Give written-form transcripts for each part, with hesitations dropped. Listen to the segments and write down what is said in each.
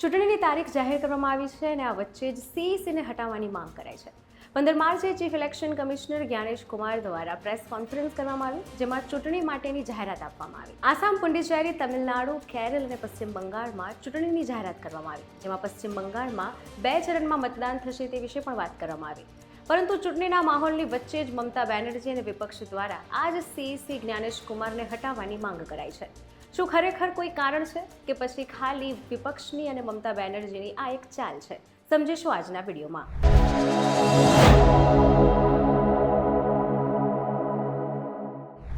ચૂંટણીની તારીખ જાહેર કરવામાં આવી છે અને આ વચ્ચે જ સીઈસીને હટાવવાની માંગ કરાઈ છે. 15 માર્ચે chief election commissioner Gyanesh Kumar દ્વારા પ્રેસ કોન્ફરન્સ કરવામાં આવી, જેમાં ચૂંટણી માટેની જાહેરાત આપવામાં આવી. આસામ, પુડુચેરી, તમિલનાડુ, કેરળ અને પશ્ચિમ બંગાળમાં ચૂંટણીની જાહેરાત કરવામાં આવી, જેમાં પશ્ચિમ બંગાળમાં 2 ચરણમાં મતદાન થશે તે વિશે પણ વાત કરવામાં આવી. પરંતુ ચૂંટણીના માહોલની વચ્ચે જ મમતા બેનર્જી અને વિપક્ષ દ્વારા આજ સીઈસી જ્ઞાનેશ કુમારને હટાવવાની માંગ કરાઈ છે. શું ખરેખર કોઈ કારણ છે કે પછી ખાલી વિપક્ષની અને મમતા બેનર્જીની આ એક ચાલ છે? સમજીશું આજના વિડીયોમાં.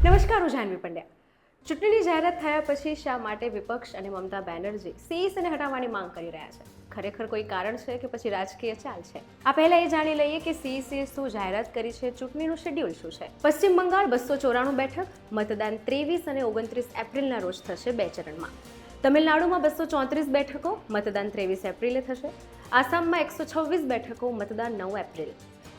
નમસ્કાર, હું જાનવી પંડ્યા. ચૂંટણીની જાહેરાત થયા પછી શા માટે વિપક્ષ અને મમતા બેનર્જી સીઈસીને હટાવવાની માંગ કરી રહ્યા છે? ખરેખર કોઈ કારણ છે કે પછી રાજકીય ચાલ છે? આ પહેલા એ જાણી લઈએ કે સીઈસીએ શું જાહેરાત કરી છે, ચૂંટણીનું શેડ્યુલ શું છે. પશ્ચિમ બંગાળ 294 બેઠક, મતદાન 23 અને 29 એપ્રિલના રોજ થશે 2 ચરણમાં. તમિલનાડુમાં 234 બેઠકો, મતદાન 23 એપ્રિલે થશે. આસામમાં 126 બેઠકો, મતદાન 9 એપ્રિલ.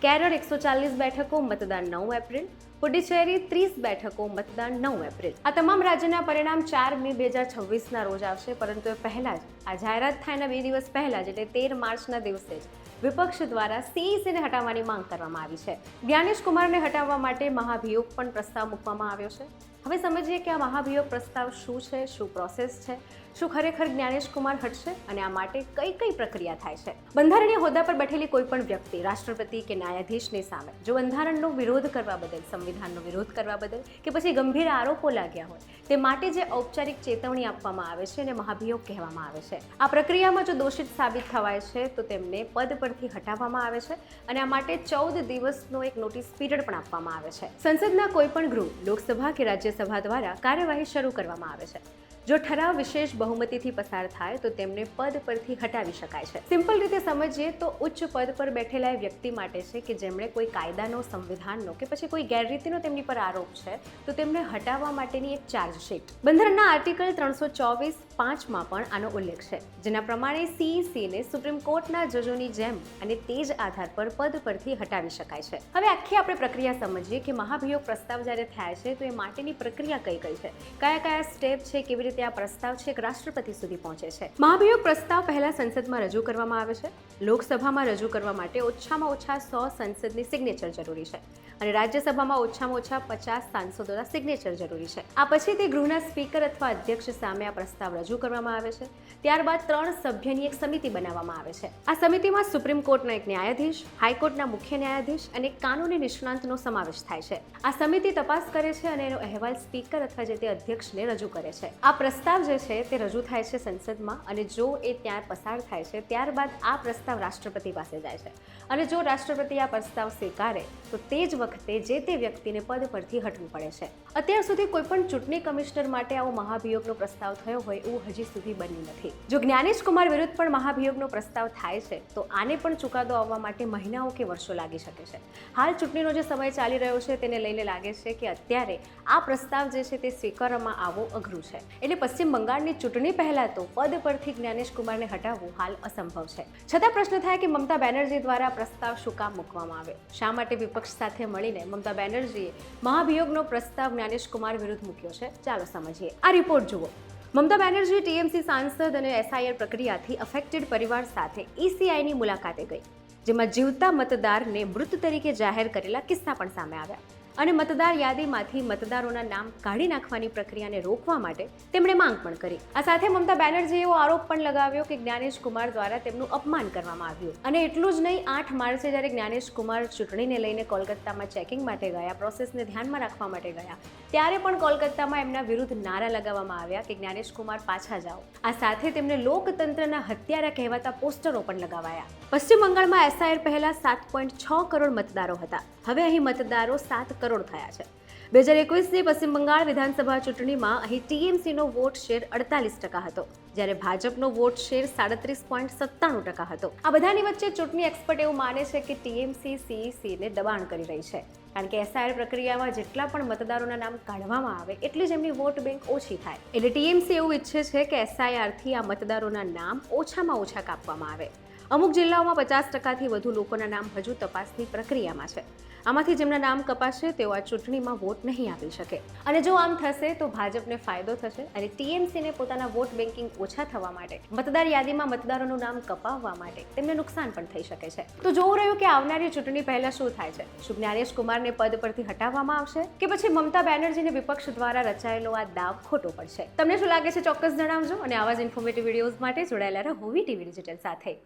કેરળ 140 બેઠકો, મતદાન 9 એપ્રિલ. પુડુચેરી 30 બેઠકો, મતદાન 9 એપ્રિલ. આ તમામ રાજ્યના પરિણામ 4 મે 2026ના રોજ આવશે, પરંતુ એ પહેલા જ આ જાહેરાત થાયના 2 દિવસ પહેલા જ એટલે 13 માર્ચના દિવસે જ વિપક્ષ દ્વારા સીઈસીને હટાવવાની માંગ કરવામાં આવી છે. જ્ઞાનેશ કુમારને હટાવવા માટે મહાભિયોગ પણ પ્રસ્તાવ મૂકવામાં આવ્યો છે. હવે સમજીએ કે આ મહાભિયોગ પ્રસ્તાવ શું છે, શું પ્રોસેસ છે, શું ખરેખર જ્ઞાનેશ કુમાર હટશે અને આ માટે કઈ કઈ પ્રક્રિયા થાય છે. બંધારણીય હોદ્દા પર બેઠેલી કોઈ પણ વ્યક્તિ, રાષ્ટ્રપતિ કે ન્યાયાધીશની સામે જો બંધારણનો વિરોધ કરવા બદલ, સંવિધાનનો વિરોધ કરવા બદલ કે પછી ગંભીર આરોપો લાગ્યા હોય, તે માટે જે ઔપચારિક ચેતવણી આપવામાં આવે છે એને મહાભિયોગ કહેવામાં આવે છે. આ પ્રક્રિયામાં જો દોષિત સાબિત થવાય છે તો તેમને પદ પરથી હટાવવામાં આવે છે અને આ માટે 14 દિવસનો એક નોટિસ પીરિયડ પણ આપવામાં આવે છે. સંસદના કોઈ પણ ગૃહ, લોકસભા કે રાજ્યસભા દ્વારા કાર્યવાહી શરૂ કરવામાં આવે છે. જો ઠરાવ વિશેષ બહુમતીથી પસાર થાય તો તેમને પદ પરથી હટાવી શકાય છે. સિમ્પલ રીતે સમજીએ તો ઉચ્ચ પદ પર બેઠેલા વ્યક્તિ માટે છે કે જેમણે કોઈ કાયદાનો, સંવિધાનનો કે પછી કોઈ ગેરરીતિનો તેમની પર આરોપ છે તો તેમને હટાવવા માટેની એક ચાર્જશીટ. બંધારણના આર્ટિકલ 324(5) પણ આનો ઉલ્લેખ છે, જેના પ્રમાણે સીઈસીને સુપ્રીમ કોર્ટના જજોની જેમ અને તે જ આધાર પર પદ પરથી હટાવી શકાય છે. હવે આખી આપણે પ્રક્રિયા સમજીએ કે મહાભિયોગ પ્રસ્તાવ જ્યારે થાય છે તો એ માટેની પ્રક્રિયા કઈ કઈ છે, કયા કયા સ્ટેપ છે, કેવી રીતે આ પ્રસ્તાવ છે કે રાષ્ટ્રપતિ સુધી પહોંચે છે. મહાભિયોગ પ્રસ્તાવ પહેલા સંસદમાં રજૂ કરવામાં આવે છે. લોકસભામાં રજૂ કરવા માટે ઓછામાં ઓછા 100 સંસદની સિગ્નેચર જરૂરી છે અને રાજ્યસભામાં ઓછામાં ઓછા 50 સાંસદોના સિગ્નેચર જરૂરી છે. આ પછી તે ગૃહના સ્પીકર અથવા અધ્યક્ષ સામે આ પ્રસ્તાવ રજૂ કરવામાં આવે છે. ત્યારબાદ 3 સભ્યની એક સમિતિ બનાવવામાં આવે છે. આ સમિતિમાં સુપ્રીમ કોર્ટના એક ન્યાયાધીશ, હાઈકોર્ટના મુખ્ય ન્યાયાધીશ અને કાનૂની નિષ્ણાંતનો સમાવેશ થાય છે. આ સમિતિ તપાસ કરે છે અને એનો અહેવાલ સ્પીકર અથવા જે તે અધ્યક્ષને રજૂ કરે છે. આ પ્રસ્તાવ જે છે તે રજૂ થાય છે સંસદમાં અને જો એ ત્યાં પસાર થાય છે ત્યારબાદ આ પ્રસ્તાવ રાષ્ટ્રપતિ પાસે જાય છે અને જો રાષ્ટ્રપતિ આ પ્રસ્તાવ સ્વીકારે તો તે જ વખતે જે તે વ્યક્તિને પદ પરથી હટવું પડે છે. અત્યાર સુધી કોઈ પણ ચૂંટણી કમિશનર માટે આવો મહાભિયોગનો પ્રસ્તાવ થયો હોય એવું હજી સુધી બન્યું નથી. જો જ્ઞાનેશ કુમાર વિરુદ્ધ પણ મહાભિયોગનો પ્રસ્તાવ થાય છે તો આને પણ ચુકાદો આવવા માટે મહિનાઓ કે વર્ષો લાગી શકે છે. હાલ ચૂંટણીનો જે સમય ચાલી રહ્યો છે તેને લઈને લાગે છે કે અત્યારે આ પ્રસ્તાવ જે છે તે સ્વીકારવામાં આવવો અઘરું છે. એટલે પશ્ચિમ બંગાળની ચૂંટણી પહેલા તો પદ પરથી જ્ઞાનેશ કુમારને હટાવવું હાલ અસંભવ છે. છતાં પ્રશ્ન થાય કે મમતા બેનર્જી દ્વારા પ્રસ્તાવ શું કામ મૂકવામાં આવ્યો? શા માટે વિપક્ષ સાથે મળીને મમતા બેનર્જીએ મહાભિયોગનો પ્રસ્તાવ જ્ઞાનેશ કુમાર વિરુદ્ધ મૂક્યો છે? ચાલો સમજીએ. આ રિપોર્ટ જુઓ. મમતા બેનર્જી ટીએમસી સાંસદ અને એસઆઈઆર પ્રક્રિયાથી અફેક્ટેડ પરિવાર સાથે ઈસીઆઈની મુલાકાતે ગઈ, જેમાં જીવતા મતદારને મૃત તરીકે જાહેર કરેલા કિસ્સા પણ સામે આવ્યા અને મતદાર યાદીમાંથી મતદારોના નામ કાઢી નાખવાની પ્રક્રિયાને રોકવા માટે તેમણે માંગ પણ કરી. આ સાથે મમતા બેનર્જીએ એવો આરોપ પણ લગાવ્યો કે જ્ઞાનેશ કુમાર દ્વારા તેમનું અપમાન કરવામાં આવ્યું. અને એટલું જ નહીં, 8 માર્ચે જ્યારે જ્ઞાનેશ કુમાર ચૂંટણીને લઈને કોલકાતામાં ચેકિંગ માટે ગયા, પ્રોસેસને ધ્યાનમાં રાખવા માટે ગયા, ત્યારે પણ કોલકાતામાં એમના વિરુદ્ધ નારા લગાવવામાં આવ્યા કે જ્ઞાનેશ કુમાર પાછા જાઓ. આ સાથે તેમને લોકતંત્રના હત્યારા કહેવાતા પોસ્ટરો પણ લગાવાયા. પશ્ચિમ બંગાળમાં એસઆઈઆર પહેલા 7.6 કરોડ મતદારો હતા. હવે અહીં મતદારો 7 કરોડ થયા છે. 2021ની પશ્ચિમ બંગાળ વિધાનસભા ચૂંટણીમાં અહીં ટીએમસીનો વોટ શેર 48% હતો, જ્યારે ભાજપનો વોટ શેર 37.97% હતો. આ બધાની વચ્ચે ચૂંટણી એક્સપર્ટ એવું માને છે કે ટીએમસી સીઈસીને દબાણ કરી રહી છે, કારણ કે એસઆઈઆર પ્રક્રિયામાં જેટલા પણ મતદારોના નામ કાઢવામાં આવે એટલી જ એમની વોટ બેંક ઓછી થાય. એટલે ટીએમસી એવું ઈચ્છે છે કે એસઆઈઆરથી આ મતદારોના નામ ઓછામાં ઓછા કાપવામાં આવે અમુક જિલ્લાઓમાં 50%થી વધુ લોકોના નામ હજુ તપાસની પ્રક્રિયામાં છે. આમાંથી જેમના નામ કપાશે તેઓ આ ચૂંટણીમાં વોટ નહીં આપી શકે. અને જો આમ થશે તો ભાજપને ફાયદો થશે અને ટીએમસીને પોતાના વોટ બેન્કિંગ ઓછા થવા માટે, મતદાર યાદીમાં મતદારોનું નામ કપાવવા માટે તેમને નુકસાન પણ થઈ શકે છે. તો જોવું રહ્યું કે આવનારી ચૂંટણી પહેલા શું થાય છે. શું જ્ઞાનેશ કુમારને પદ પરથી હટાવવામાં આવશે કે પછી મમતા બેનર્જીને વિપક્ષ દ્વારા રચાયેલો આ દાવ ખોટો પડશે? તમને શું લાગે છે ચોક્કસ જણાવજો અને આવા જ ઇન્ફોર્મેટિવ વિડીયોઝ માટે જોડાયેલા રહો વીટીવી ડિજિટલ સાથે.